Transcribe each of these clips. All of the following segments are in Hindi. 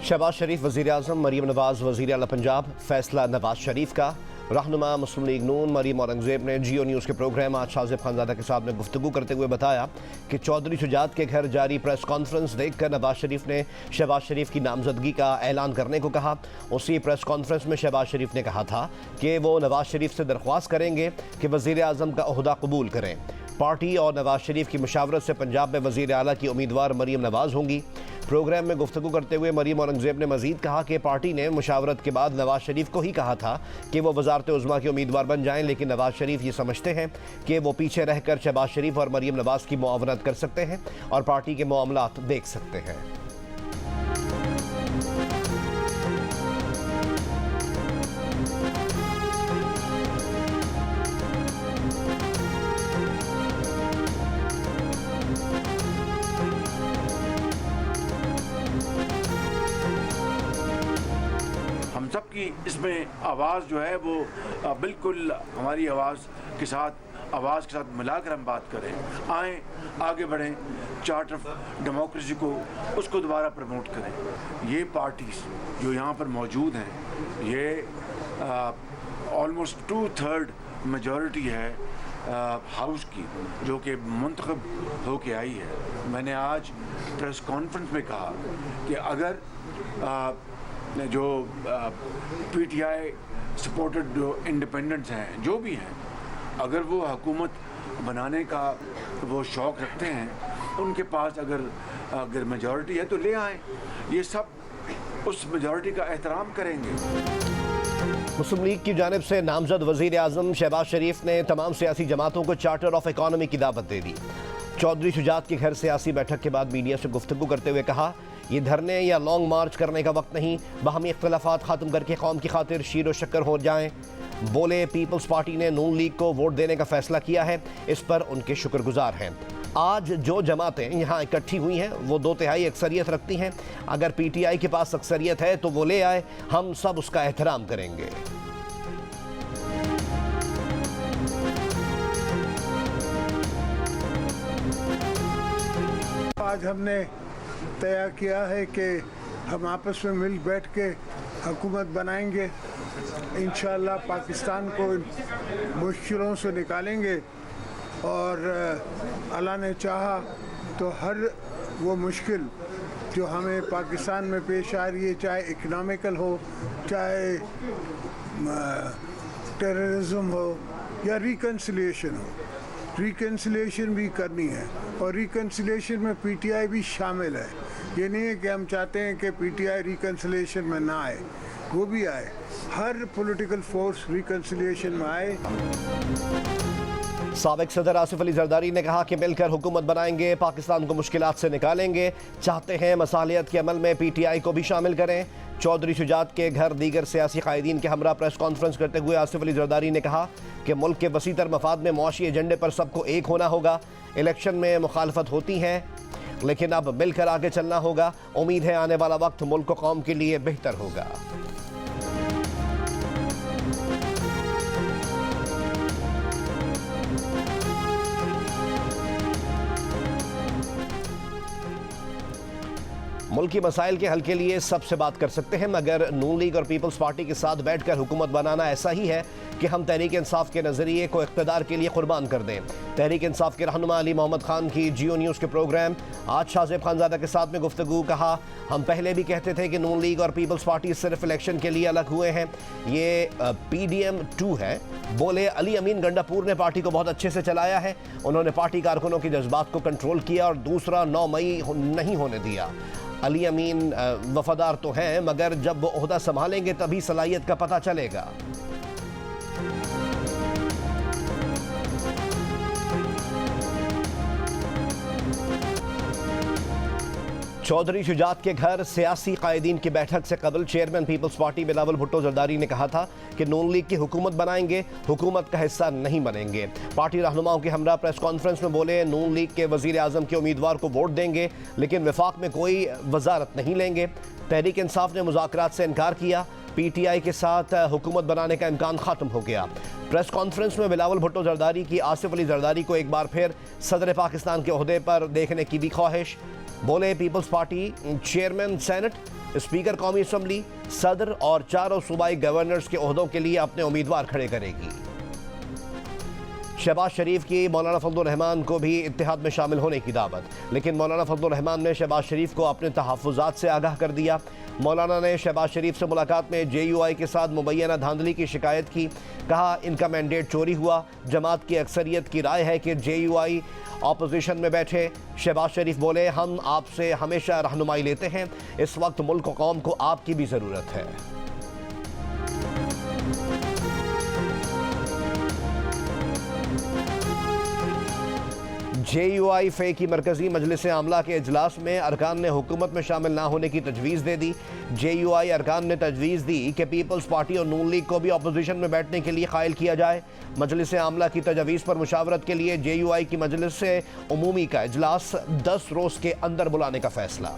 शहबाज शरीफ वज़ीर आज़म, मरीम नवाज़ वज़ीर आला पंजाब, फैसला नवाज शरीफ का। रहनुमा मुस्लिम लीग नून मरीम औरंगज़ेब ने जियो न्यूज़ के प्रोग्राम आज शाज़िब खानज़ादा के साथ में गुफ्तगू करते हुए बताया कि चौधरी शुजात के घर जारी प्रेस कॉन्फ्रेंस देखकर नवाज शरीफ ने शहबाज शरीफ की नामजदगी का ऐलान करने को कहा। उसी प्रेस कॉन्फ्रेंस में शहबाज शरीफ ने कहा था कि वो नवाज शरीफ से दरख्वास्त करेंगे कि वज़ीर आज़म का ओहदा कबूल करें। पार्टी और नवाज शरीफ की मुशावरत से पंजाब में वज़ीर आला की उम्मीदवार मरीम नवाज़ होंगी। प्रोग्राम में गुफ्तगू करते हुए मरीम औरंगज़ेब ने मज़ीद कहा कि पार्टी ने मुशावरत के बाद नवाज शरीफ को ही कहा था कि वो वज़ारत उज़्मा के उम्मीदवार बन जाएं, लेकिन नवाज शरीफ ये समझते हैं कि वो पीछे रहकर शहबाज शरीफ और मरीम नवाज़ की मुआवनत कर सकते हैं और पार्टी के मामलात देख सकते हैं। हम सब की इसमें आवाज़ जो है वो बिल्कुल हमारी आवाज़ के साथ मिलाकर हम बात करें, आएँ आगे बढ़ें, चार्टर ऑफ डेमोक्रेसी को उसको दोबारा प्रमोट करें। ये पार्टीज़ जो यहाँ पर मौजूद हैं, ये ऑलमोस्ट 2/3 मेजॉरिटी है हाउस की जो कि मुंतखब होके आई है। मैंने आज प्रेस कॉन्फ्रेंस में कहा कि अगर जो पीटीआई सपोर्टेड जो इंडिपेंडेंट्स हैं, जो भी हैं, अगर वो हुकूमत बनाने का वो शौक़ रखते हैं, उनके पास अगर मेजॉरिटी है तो ले आएँ। ये सब उस मेजॉरिटी का एहतराम करेंगे। मुस्लिम लीग की जानिब से नामजद वज़ीर आज़म शहबाज शरीफ ने तमाम सियासी जमातों को चार्टर ऑफ इकॉनमी की दावत दे दी। चौधरी शुजात के घर सियासी बैठक के बाद मीडिया से गुफ्तगू करते हुए कहा, ये धरने या लॉन्ग मार्च करने का वक्त नहीं, बाहमी इख्तलाफात ख़त्म करके कौम की खातिर शीर व शक्कर हो जाएं। बोले पीपल्स पार्टी ने नून लीग को वोट देने का फैसला किया है, इस पर उनके शुक्रगुजार हैं। आज जो जमातें यहाँ इकट्ठी हुई हैं वो 2/3 अक्सरियत रखती हैं। अगर पीटीआई के पास अक्सरियत है तो वो ले आए, हम सब उसका एहतराम करेंगे। आज हमने तय किया है कि हम आपस में मिल बैठ के हुकूमत बनाएंगे। इंशाअल्लाह पाकिस्तान को मुश्किलों से निकालेंगे और अल्लाह ने चाहा तो हर वो मुश्किल जो हमें पाकिस्तान में पेश आ रही है, चाहे इकनॉमिकल हो, चाहे टेररिज्म हो या रिकन्सिलिएशन हो, रिकन्सिलिएशन भी करनी है और रिकन्सिलिएशन में पीटीआई भी शामिल है। ये नहीं है कि हम चाहते हैं कि पीटीआई रिकन्सिलिएशन में ना आए, वो भी आए। हर पॉलिटिकल फोर्स रिकन्सिलिएशन में आए। साबिक सदर आसिफ अली जरदारी ने कहा कि मिलकर हुकूमत बनाएंगे, पाकिस्तान को मुश्किलात से निकालेंगे, चाहते हैं मसालियत के अमल में पीटीआई को भी शामिल करें। चौधरी शुजात के घर दीगर सियासी कायदीन के हमरा प्रेस कॉन्फ्रेंस करते हुए आसिफ अली जरदारी ने कहा कि मुल्क के वसीतर मफाद में मुआशी एजेंडे पर सबको एक होना होगा। इलेक्शन में मुखालफत होती है लेकिन अब मिलकर आगे चलना होगा। उम्मीद है आने वाला वक्त मुल्क को कौम के लिए बेहतर होगा। मुल्क की मसाइल के हल के लिए सबसे बात कर सकते हैं, मगर नून लीग और पीपल्स पार्टी के साथ बैठकर हुकूमत बनाना ऐसा ही है कि हम तहरीक इंसाफ के नज़रिए को इक़्तिदार के लिए कुर्बान कर दें। तहरीक इंसाफ के रहनुमा अली मोहम्मद खान की जियो न्यूज़ के प्रोग्राम आज शाज़िब खानज़ादा के साथ में गुफ्तगू। कहा, हम पहले भी कहते थे कि नून लीग और पीपल्स पार्टी सिर्फ इलेक्शन के लिए अलग हुए हैं, ये PDM 2 है। बोले अली अमीन गंडापुर ने पार्टी को बहुत अच्छे से चलाया है, उन्होंने पार्टी कारकुनों के जज्बात को कंट्रोल किया और दूसरा 9 मई नहीं होने दिया। अली अमीन वफादार तो हैं, मगर जब वो ओहदा संभालेंगे तभी सलाहियत का पता चलेगा। चौधरी शुजात के घर सियासी कायदीन की बैठक से कबल chairman peoples party Bilawal Bhutto Zardari ने कहा था कि नून लीग की हुकूमत बनाएंगे, हुकूमत का हिस्सा नहीं बनेंगे। पार्टी रहनुमाओं के हमरा प्रेस कॉन्फ्रेंस में बोले, नून लीग के वज़ीर आज़म के उम्मीदवार को वोट देंगे लेकिन वफाक में कोई वजारत नहीं लेंगे। तहरीक इंसाफ ने मुज़ाकरात से इनकार किया, PTI के साथ हुकूमत बनाने का इम्कान ख़त्म हो गया। प्रेस कॉन्फ्रेंस में बिलावल भुट्टो जरदारी की आसिफ अली जरदारी को एक बार फिर सदर पाकिस्तान के ओहदे पर देखने की भी ख्वाहिश। बोले, peoples party chairman senate speaker कौमी असम्बली, सदर और चारों सूबाई गवर्नर्स के ओहदों के लिए अपने उम्मीदवार खड़े करेगी। शहबाज शरीफ की मौलाना फजलुर रहमान को भी इत्तेहाद में शामिल होने की दावत, लेकिन मौलाना फजलुर रहमान ने शहबाज शरीफ को अपने तहफ़्फ़ुज़ात से आगाह कर दिया। मौलाना ने शहबाज शरीफ से मुलाकात में JUI के साथ मुबैना धांधली की शिकायत की। कहा, इनका मैंडेट चोरी हुआ। जमात की अक्सरियत की राय है कि JUI अपोजिशन में बैठे। शहबाज शरीफ बोले, हम आपसे हमेशा रहनुमाई लेते हैं, इस वक्त मुल्क और कौम को आपकी भी ज़रूरत है। JUI फ़े की मरकज़ी मजलिस आमला के इजलास में अरकान ने हुकूमत में शामिल ना होने की तजवीज़ दे दी। JUI अरकान ने तजवीज़ दी कि पीपल्स पार्टी और नून लीग को भी अपोजिशन में बैठने के लिए कायल किया जाए। मजलिस आमला की तजवीज़ पर मुशावरत के लिए JUI की मजलिस उमूमी का इजलास 10 रोज़ के अंदर बुलाने का फैसला।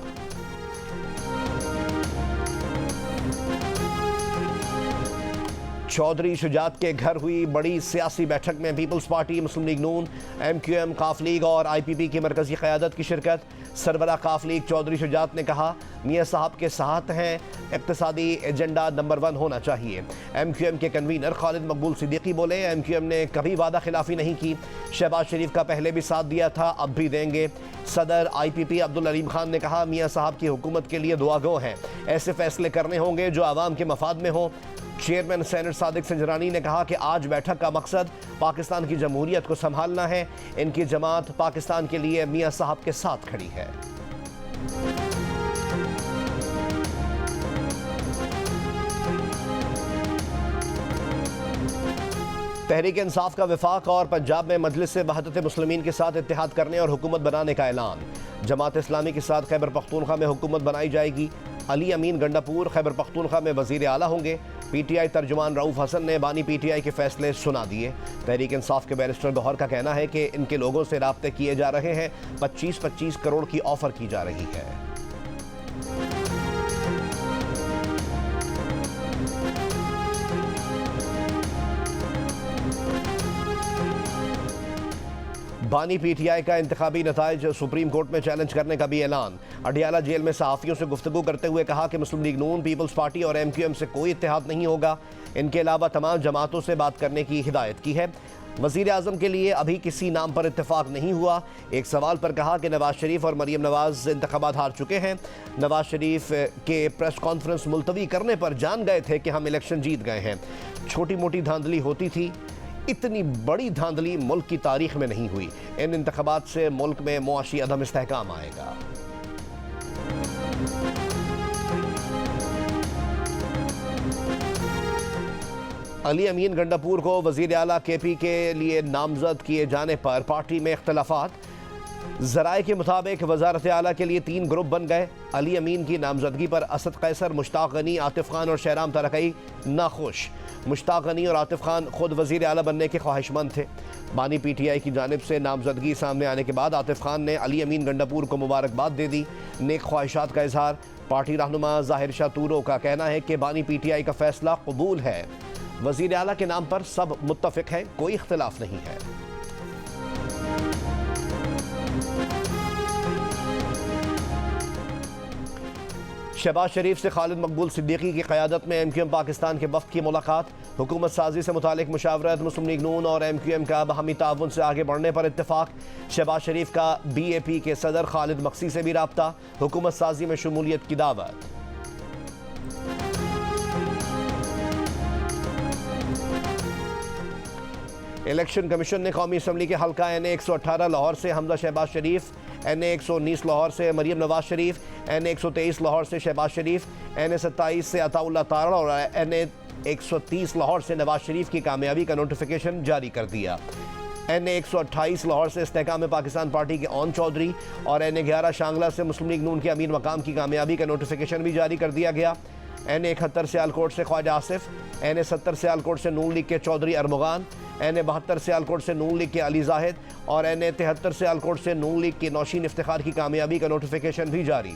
चौधरी शुजात के घर हुई बड़ी सियासी बैठक में पीपल्स पार्टी, मुस्लिम लीग नून, MQM, काफ लीग और IPP की मरकजी क़यादत की शिरकत। सरबरा काफ लीग चौधरी शुजात ने कहा, मियाँ साहब के साथ हैं, इक़्तिसादी एजेंडा नंबर 1 होना चाहिए। MQM के कन्वीनर खालिद मकबूल सिद्दीकी बोले, MQM ने कभी वादा खिलाफी नहीं की, शहबाज शरीफ का पहले भी साथ दिया था, अब भी देंगे। सदर IPP अब्दुल अलीम खान ने कहा, मियाँ साहब की हुकूमत के लिए दुआ गो हैं, ऐसे फैसले करने होंगे जो आवाम के मफाद में हों। चेयरमैन सेनेट सादिक संजरानी ने कहा कि आज बैठक का मकसद पाकिस्तान की जमहूरियत को संभालना है। इनकी जमात पाकिस्तान के लिए मियाँ साहब के साथ खड़ी है। तहरीक इंसाफ का वफाक और पंजाब में मजलिस से वहदत मुस्लिमीन के साथ इत्तेहाद करने और हुकूमत बनाने का ऐलान। जमात इस्लामी के साथ खैबर पख्तूनख्वा में हुकूमत बनाई जाएगी। अली अमीन गंडापुर खैबर पख्तूनख्वा में वज़ीर आला होंगे। PTI तर्जुमान रऊफ़ हसन ने बानी PTI के फैसले सुना दिए। तहरीक इंसाफ के बैरिस्टर गौहर का कहना है कि इनके लोगों से राब्ते किए जा रहे हैं, 25-25 करोड़ की ऑफर की जा रही है। बानी PTI का इंतखाबी नताइज सुप्रीम कोर्ट में चैलेंज करने का भी ऐलान। अडियाला जेल में सहाफ़ियों से गुफ्तगू करते हुए कहा कि मुस्लिम लीग नून, पीपल्स पार्टी और MQM से कोई इत्तेहाद नहीं होगा। इनके अलावा तमाम जमातों से बात करने की हिदायत की है। वज़ीर आज़म के लिए अभी किसी नाम पर इत्तेफाक नहीं हुआ। एक सवाल पर कहा कि नवाज शरीफ और मरीम नवाज इंतखाबात हार चुके हैं। नवाज शरीफ के प्रेस कॉन्फ्रेंस मुलतवी करने पर जान गए थे कि हम इलेक्शन जीत गए हैं। छोटी मोटी धांधली होती थी, इतनी बड़ी धांधली मुल्क की तारीख में नहीं हुई। इन इंतखाबात से मुल्क में मुआशी अदम इस्तेहकाम आएगा। अली अमीन गंडापुर को वज़ीर आला KP के लिए नामजद किए जाने पर पार्टी में इख्तलाफात। ज़राए के मुताबिक वज़ारत आला के लिए 3 ग्रुप बन गए। अली अमीन की नामजदगी पर असद कैसर, मुश्ताक गनी, आतिफ खान और शहराम तरकई नाखुश। मुश्ताक गनी और आतिफ खान खुद वज़ीर आला बनने के ख्वाहिशमंद थे। बानी PTI की जानिब से नामजदगी सामने आने के बाद आतिफ खान ने अली अमीन गंडापुर को मुबारकबाद दे दी, नेक ख्वाहिशात का इजहार। पार्टी रहनुमा ज़ाहिर शाह तूरो का कहना है कि बानी PTI का फैसला कबूल है। वज़ीर आला के नाम पर सब मुत्तफ़िक हैं, कोई इख्तिलाफ नहीं है। शहबाज शरीफ से खालिद मकबूल सिद्दीकी की क़यादत में MQM पाकिस्तान के वफ़द की मुलाकात। हुकूमत साजी से मुतालिक मुशावरत, मुस्लिम लीग नून और MQM का बाहमी ताउन से आगे बढ़ने पर इत्तेफाक। शहबाज शरीफ का BAP के सदर खालिद मक्सी से भी राब्ता। हुकूमत साजी में शमूलियत की दावत। इलेक्शन कमीशन ने कौमी असम्बली के हल्का NA 118 लाहौर से हमजा शहबाज शरीफ, NA 119 लाहौर से मरीम नवाज शरीफ, NA 123 लाहौर से शहबाज शरीफ, NA 27 से अताउल्ला तारा और NA 130 लाहौर से नवाज शरीफ की कामयाबी का नोटिफिकेशन जारी कर दिया। NA 128 लाहौर से इस्तेहकाम पाकिस्तान पार्टी के ओन चौधरी और NA 11 शांगला से मुस्लिम लीग नून के अमीर मकाम की कामयाबी का नोटिफिकेशन भी जारी कर दिया गया। NA 71 सियालकोट से ख्वाजा आसिफ, NA 70 सियालकोट से नून लीग के चौधरी अरमुगान, NA 72 सियालकोट से नून लीग के अली जाहिद और NA 73 सियालकोट से नून लीग के नौशीन इफ्तिखार की कामयाबी का नोटिफिकेशन भी जारी।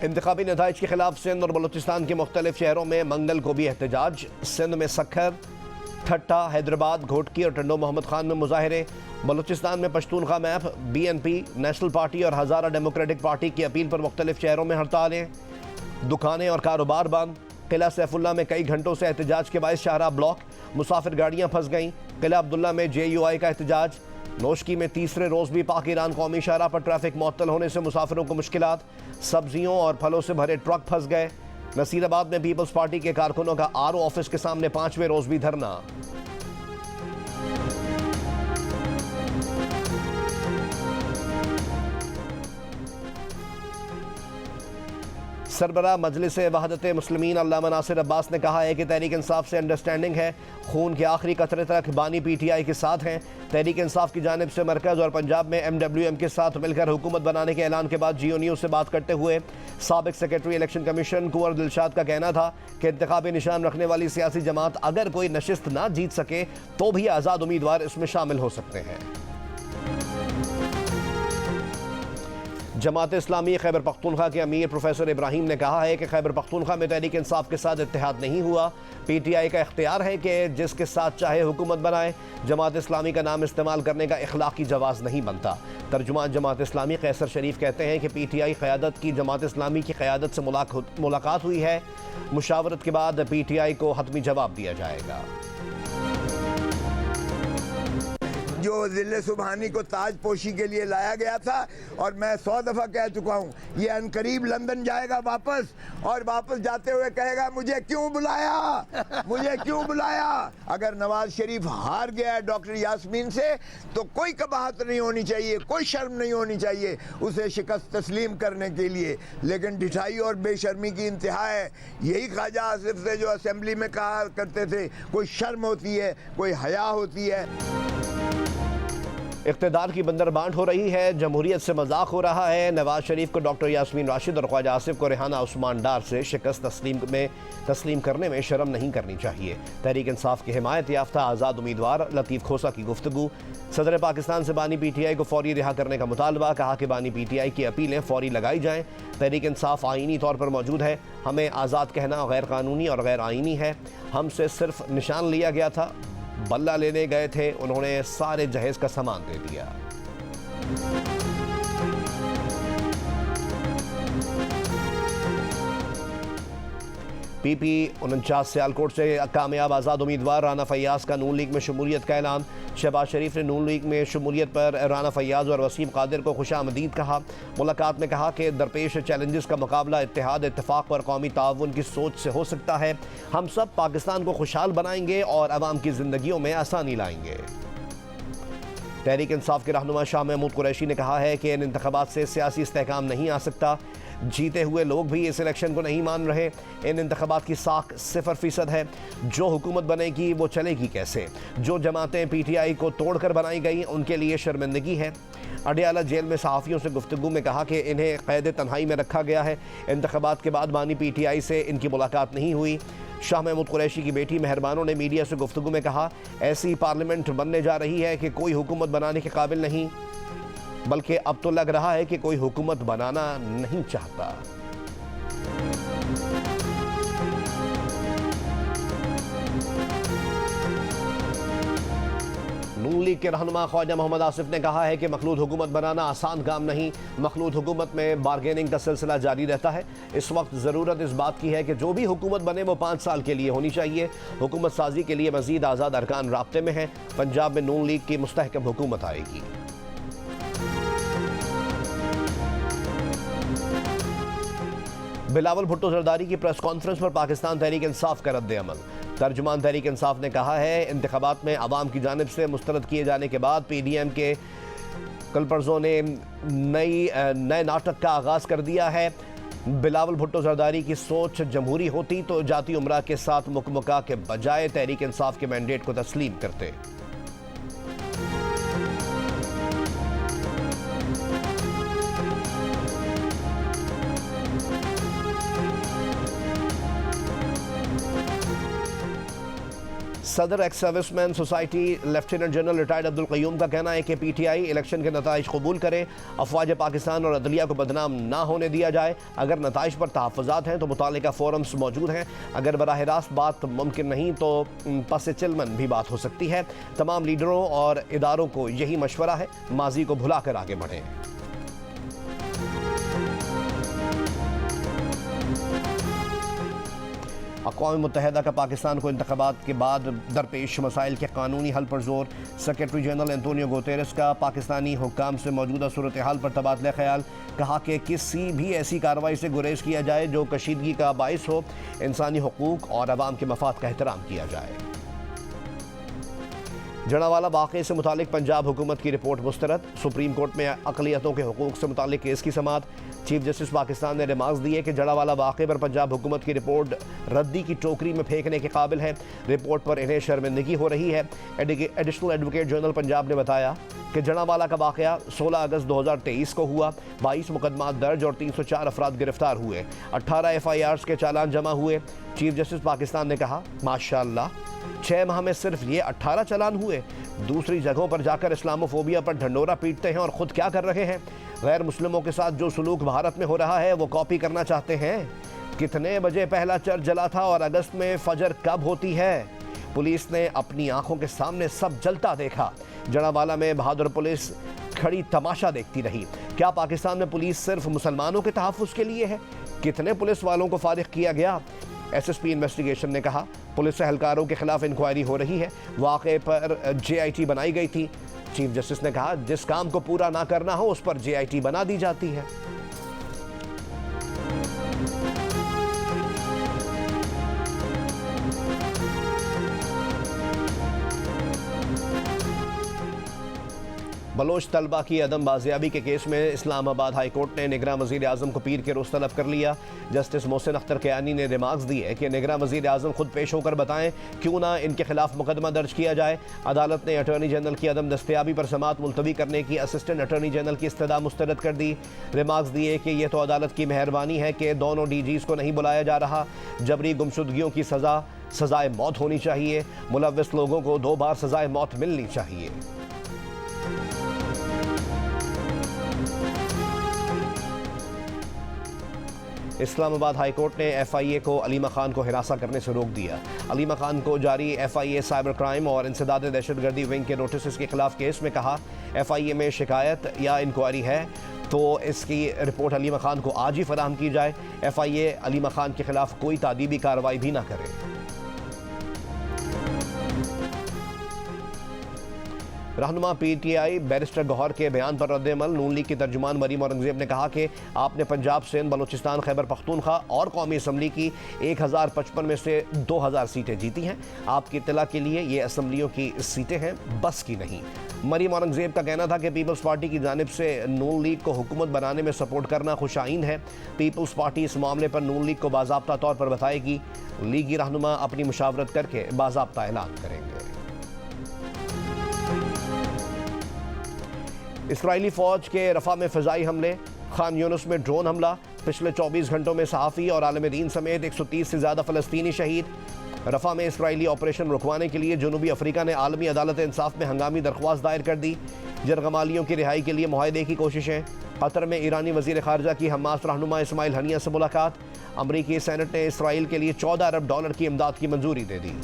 इंतखाबी नताइज के खिलाफ सिंध और बलूचिस्तान के मुख्तलिफ शहरों में मंगल को भी एहतजाज। सिंध में सक्खर, ठट्टा, हैदराबाद, घोटकी और टंडो मोहम्मद खान में मुजाहरे। बलूचिस्तान में पश्तूनखा मैप, BNP, नेशनल पार्टी और हज़ारा डेमोक्रेटिक पार्टी की अपील पर मुख्तलिफ शहरों में हड़तालें। दुकानें और कारोबार बंद। किला सैफुल्ला में कई घंटों से एहतजाज के बायस शाहराह ब्लॉक, मुसाफिर गाड़ियां फंस गईं। किला अब्दुल्ला में JUI का एहतजाज। नोशकी में तीसरे रोज़ भी पाक ईरान कौमी शाहराह पर ट्रैफिक मुअत्तल होने से मुसाफिरों को मुश्किलात। सब्जियों और फलों से भरे ट्रक फंस गए। नसीराबाद में पीपल्स पार्टी के कारकुनों का RO ऑफिस के सामने 5वें रोज़ भी धरना। सरबरा मजलिस वहदत मुस्लिमीन अल्लामा नासिर अब्बास ने कहा है कि तहरीक इंसाफ से अंडरस्टैंडिंग है, खून के आखिरी कतरे तक बानी PTI के साथ हैं। तहरीक इंसाफ की जानिब से मरकज़ और पंजाब में MWM के साथ मिलकर हुकूमत बनाने के ऐलान के बाद GO न्यूज़ से बात करते हुए साबिक सेक्रेटरी इलेक्शन कमीशन कुंवर दिलशाद का कहना था कि इंतखाबी निशान रखने वाली सियासी जमात अगर कोई नशिस्त ना जीत सके तो भी आज़ाद उम्मीदवार इसमें शामिल हो सकते हैं। जमात इस्लामी खैबर पख्तूनख्वा के अमीर प्रोफेसर इब्राहिम ने कहा है कि खैबर पख्तूनख्वा में तहरीक इंसाफ के साथ इत्तेहाद नहीं हुआ। PTI का इख्तियार है कि जिसके साथ चाहे हुकूमत बनाए। जमात इस्लामी का नाम इस्तेमाल करने का इखलाकी जवाज़ नहीं बनता। तर्जुमान जमात इस्लामी कैसर शरीफ कहते हैं कि PTI क़यादत की जमात इस्लामी की क़यादत से मुलाकात हुई है। मुशावरत के बाद PTI को हतमी जवाब दिया जाएगा। जो ज़िले सुबहानी को ताज पोशी के लिए लाया गया था, और मैं 100 दफ़ा कह चुका हूँ, ये अनकरीब लंदन जाएगा वापस, और वापस जाते हुए कहेगा मुझे क्यों बुलाया, मुझे क्यों बुलाया। अगर नवाज शरीफ हार गया है डॉक्टर यास्मीन से तो कोई कबाहत नहीं होनी चाहिए, कोई शर्म नहीं होनी चाहिए उसे शिकस्त तस्लीम करने के लिए, लेकिन ढिठाई और बेशर्मी की इंतहा है। यही ख्वाजा आसिफ से जो असेंबली में कहा करते थे कोई शर्म होती है, कोई हया होती है। इक़्तिदार की बंदरबांट हो रही है, जमहूरियत से मजाक हो रहा है। नवाज शरीफ को डॉक्टर यास्मीन राशिद और ख्वाजा आसिफ को रेहाना उस्मान डार से शिकस्त तस्लीम करने में शर्म नहीं करनी चाहिए। तहरीक इंसाफ की हिमायत याफ्ता आज़ाद उम्मीदवार लतीफ़ खोसा की गुफ्तगू। सदर पाकिस्तान से बानी PTI को फौरी रिहा करने का मुतालबा। कहा कि बानी PTI की अपीलें फौरी लगाई जाएँ। तहरीक इंसाफ आइनी तौर पर मौजूद है, हमें आज़ाद कहना गैर कानूनी और गैर आइनी है। हमसे सिर्फ निशान लिया गया था, बल्ला लेने गए थे, उन्होंने सारे जहेज का सामान दे दिया। PP 49 सियालकोट से कामयाब आज़ाद उम्मीदवार राना फैयाज का नून लीग में शमूलियत का ऐलान। शहबाज शरीफ ने नून लीग में शमूलियत पर राना फैयाज और वसीम कादिर को खुशामदीद कहा। मुलाकात में कहा कि दरपेश चैलेंजेस का मुकाबला इत्तेहाद, इत्तेफाक और कौमी ताउन की सोच से हो सकता है। हम सब पाकिस्तान को खुशहाल बनाएंगे और अवाम की जिंदगियों में आसानी लाएंगे। तहरीक इंसाफ के रहनुमा शाह महमूद कुरैशी ने कहा है कि इन इंतखाबात से सियासी इस्तेहकाम नहीं आ सकता। जीते हुए लोग भी इस इलेक्शन को नहीं मान रहे। इन इंतखाबात की साख 0% है। जो हुकूमत बनेगी वो चलेगी कैसे। जो जमातें PTI को तोड़कर बनाई गई उनके लिए शर्मिंदगी है। अडियाला जेल में सहाफ़ियों से गुफ्तगू में कहा कि इन्हें कैद तन्हाई में रखा गया है। इंतखाबात के बाद बानी PTI से इनकी मुलाकात नहीं हुई। शाह महमूद कुरैशी की बेटी मेहरबानों ने मीडिया से गुफ्तगू में कहा, ऐसी पार्लियामेंट बनने जा रही है कि कोई हुकूमत बनाने के काबिल नहीं, बल्कि अब तो लग रहा है कि कोई हुकूमत बनाना नहीं चाहता। नून लीग के रहनुमा ख्वाजा मोहम्मद आसिफ ने कहा है कि मखलूद हुकूमत बनाना आसान काम नहीं। मखलूद हुकूमत में बारगेनिंग का सिलसिला जारी रहता है। इस वक्त ज़रूरत इस बात की है कि जो भी हुकूमत बने वो 5 साल के लिए होनी चाहिए। हुकूमत साजी के लिए मज़ीद आज़ाद अरकान राब्ते में हैं। पंजाब में नून लीग की मुस्तहकम हुकूमत आएगी। बिलावल भुट्टो जरदारी की प्रेस कॉन्फ्रेंस पर पाकिस्तान तहरीक इंसाफ का रद्द अमल। तर्जुमान तहरीक इंसाफ ने कहा है, इंतखाबात में अवाम की जानिब से मुस्तरद किए जाने के बाद PDM के कलपर्जों ने नए नाटक का आगाज़ कर दिया है। बिलावल भुट्टो जरदारी की सोच जमहूरी होती तो जाती उमरा के साथ मुकमुका के बजाय तहरीक इंसाफ के मैंडेट को तस्लीम करते। सदर ex serviceman society lieutenant general retired Abdul Qayyum का कहना है कि पीटीआई इलेक्शन के नताइज कबूल करे, अफवाज पाकिस्तान और अदलिया को बदनाम ना होने दिया जाए। अगर नताइज पर तहफ़्फ़ुज़ात हैं तो मुतालिका फोरम्स मौजूद हैं, अगर बराह रास्त बात मुमकिन नहीं तो पस चिलमन भी बात हो सकती है। तमाम लीडरों और इदारों को यही मशवरा है, माजी को भुला कर आगे बढ़ें। अक़वाम मुत्तहिदा का पाकिस्तान को इंतख़ाबात के बाद दरपेश मसाइल के कानूनी हल पर जोर। सेक्रेटरी जनरल एंटोनियो गुतेरेस का पाकिस्तानी हुक्काम से मौजूदा सूरत हाल पर तबादला ख्याल। कहा कि किसी भी ऐसी कार्रवाई से गुरेज किया जाए जो कशीदगी का बाइस हो। इंसानी हुकूक और अवाम के मफाद का एहतराम किया जाए। जड़ावाला वाक़े से मुतालिक पंजाब हुकूमत की रिपोर्ट मुस्तरद। सुप्रीम कोर्ट में अक़लियतों के हुकूक से मुतालिक केस की समाअत। चीफ जस्टिस पाकिस्तान ने रिमार्क्स दिए कि जड़ावाला वाक़े पर पंजाब हुकूमत की रिपोर्ट रद्दी की टोकरी में फेंकने के काबिल है। रिपोर्ट पर इन्हें शर्मिंदगी हो रही है। एडिशनल एडवोकेट जनरल पंजाब ने बताया कि जड़ावाला का वाक़या 16 अगस्त 2023 को हुआ। 22 मुकदमा दर्ज और 304 अफराद गिरफ्तार हुए। 18 FIRs के चालान जमा हुए। चीफ जस्टिस पाकिस्तान ने कहा, माशाअल्लाह 6 माह में सिर्फ ये 18 चालान हुए। दूसरी जगहों पर जाकर इस्लामोफोबिया पर ढंडोरा पीटते हैं और ख़ुद क्या कर रहे हैं? गैर मुस्लिमों के साथ जो सलूक भारत में हो रहा है वो कॉपी करना चाहते हैं। कितने बजे पहला चर्च जला था और अगस्त में फजर कब होती है? पुलिस ने अपनी आंखों के सामने सब जलता देखा। जड़ावाला में बहादुर पुलिस खड़ी तमाशा देखती रही। क्या पाकिस्तान में पुलिस सिर्फ मुसलमानों के तहफ़्फ़ुज़ के लिए है? कितने पुलिस वालों को फारिग किया गया? SSP इन्वेस्टिगेशन ने कहा, पुलिस एहलकारों के खिलाफ इंक्वायरी हो रही है। वाक़े पर JIT बनाई गई थी। चीफ जस्टिस ने कहा, जिस काम को पूरा ना करना हो उस पर JIT बना दी जाती है। बलोच तलबा की अदम बाजियाबी के केस में इस्लामाबाद हाई कोर्ट ने निगरान वज़ीर आज़म को पीर के रोज़ तलब कर लिया। जस्टिस मोहसिन अख्तर कियानी ने रिमार्क्स दिए कि निगरान वज़ीर आज़म खुद पेश होकर बताएं क्यों ना इनके खिलाफ मुकदमा दर्ज किया जाए। अदालत ने अटॉर्नी जनरल की अदम दस्तयाबी पर समाअत मुलतवी करने की असिस्टेंट अटॉर्नी जनरल की इस्तदा मुस्तरद कर दी। रिमार्क्स दिए कि यह तो अदालत की मेहरबानी है कि दोनों DGs को नहीं बुलाया जा रहा। जबरी गुमशुदगियों की सज़ाए मौत होनी चाहिए। मुलव्विस लोगों को 2 बार सज़ाए मौत मिलनी चाहिए। इस्लामाबाद हाई कोर्ट ने FIA को अलीमा खान को हिरासा करने से रोक दिया। अलीमा खान को जारी FIA साइबर क्राइम और इंसदाद दहशतगर्दी विंग के नोटिस के खिलाफ केस में कहा, FIA में शिकायत या इंक्वायरी है तो इसकी रिपोर्ट अलीमा खान को आज ही फराहम की जाए। FIA अलीमा खान के खिलाफ कोई तादीबी कार्रवाई भी ना करे। रहनुमा PTI बैरिस्टर गौहर के बयान पर रद्द-ए-अमल। नून लीग की तर्जुमान मरीम औरंगजेब ने कहा कि आपने पंजाब, सिंध, बलूचिस्तान, खैबर पख्तूनख्वा और कौमी असम्बली की 1055 में से 2000 सीटें जीती हैं। आपकी इत्तला के लिए ये असम्बलियों की सीटें हैं, बस की नहीं। मरीम औरंगजेब का कहना था कि पीपल्स पार्टी की जानिब से नून लीग को हुकूमत बनाने में सपोर्ट करना खुशाइन है। पीपल्स पार्टी इस मामले पर नून लीग को बाज़ाब्ता तौर पर बताएगी। लीगी रहनुमा अपनी मुशावरत करके बाज़ाब्ता ऐलान करेंगे। इसराइली फ़ौज के रफ़ा में फ़िज़ाई हमले। खान यूनुस में ड्रोन हमला। पिछले 24 घंटों में सहाफ़ी और आलम दीन समेत 130 से ज़्यादा फ़लस्तीनी शहीद। रफ़ा में इसराइली ऑपरेशन रुकवाने के लिए जनूबी अफ्रीका ने आलमी अदालत इंसाफ में हंगामी दरख्वास्त दायर कर दी। जरगमालियों की रिहाई के लिए मुआहदे की कोशिशें। कतर में ईरानी वज़ीर ख़ारजा की हमास रहनुमा इस्माइल हनिया से मुलाकात। अमरीकी सेनेट ने इसराइल के लिए $14 अरब की इमदाद की मंजूरी दे दी।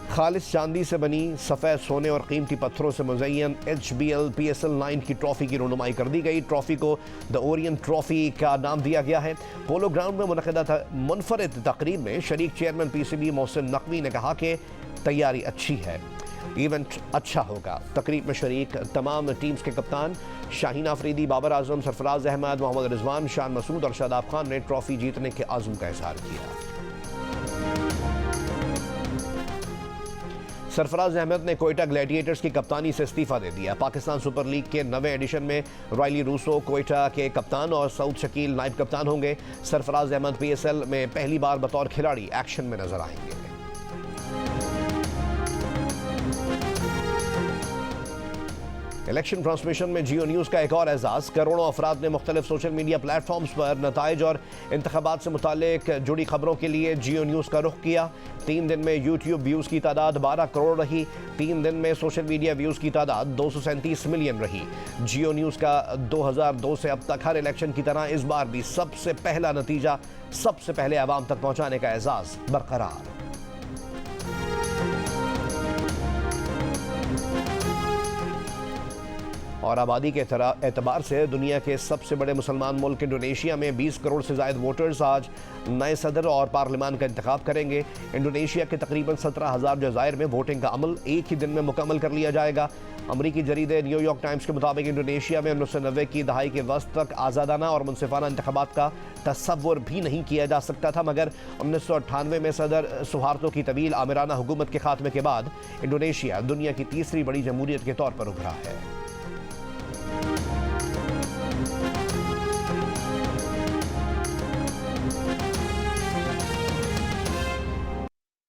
खालिस चांदी से बनी सफ़ेद सोने और कीमती पत्थरों से मुज़य्यन HBL PSL 9 की ट्रॉफ़ी की रुनुमाई कर दी गई। ट्रॉफ़ी को द ओरियन ट्रॉफ़ी का नाम दिया गया है। पोलो ग्राउंड में मुनक़दा मुनफरिद तकरीब में शरीक चेयरमैन PCB मोहसिन नकवी ने कहा कि तैयारी अच्छी है, इवेंट अच्छा होगा। तकरीब में शरीक तमाम टीम्स के कप्तान शाहीन आफरीदी, बाबर आजम, सरफराज अहमद, मोहम्मद रिजवान, शान मसूद और शादाब खान ने ट्रॉफ़ी जीतने के आज़म का इज़हार किया। सरफराज अहमद ने कोयटा ग्लैडिएटर्स की कप्तानी से इस्तीफ़ा दे दिया। पाकिस्तान सुपर लीग के 9वें एडिशन में रायली रूसो कोयटा के कप्तान और सऊद शकील नायब कप्तान होंगे। सरफराज अहमद PSL में पहली बार बतौर खिलाड़ी एक्शन में नजर आएंगे। इलेक्शन ट्रांसमिशन में जियो न्यूज़ का एक और एजाज़। करोड़ों अफराद ने मुख्तलिफ सोशल मीडिया प्लेटफॉर्म्स पर नताइज और इंतखाबात से मुतालिक जुड़ी खबरों के लिए जियो न्यूज़ का रुख किया। 3 दिन में यूट्यूब व्यूज़ की तादाद 12 करोड़ रही। 3 दिन में सोशल मीडिया व्यूज़ की तादाद 237 मिलियन रही। जियो न्यूज़ का 2002 से अब तक हर इलेक्शन की तरह इस बार भी सबसे पहला नतीजा सबसे पहले आवाम तक पहुँचाने का एजाज़ बरकरार। और आबादी के एतबार से दुनिया के सबसे बड़े मुसलमान मुल्क इंडोनेशिया में 20 करोड़ से ज़ायद वोटर्स आज नए सदर और पार्लिमान का इंतखाब करेंगे। इंडोनेशिया के तकरीबन 17,000 जज़ायर में वोटिंग का अमल एक ही दिन में मुकम्मल कर लिया जाएगा। अमरीकी जरीदे न्यूयॉर्क टाइम्स के मुताबिक इंडोनेशिया में 1990 की दहाई के वस्त तक आज़ादाना और मुनसिफाना इंतखाबात का तसव्वुर भी नहीं किया जा सकता था, मगर 1998 में सदर सुहार्तो की तवील आमिराना हुकूमत के खात्मे के बाद इंडोनेशिया दुनिया की तीसरी बड़ी जमहूरियत के तौर पर उभरा है।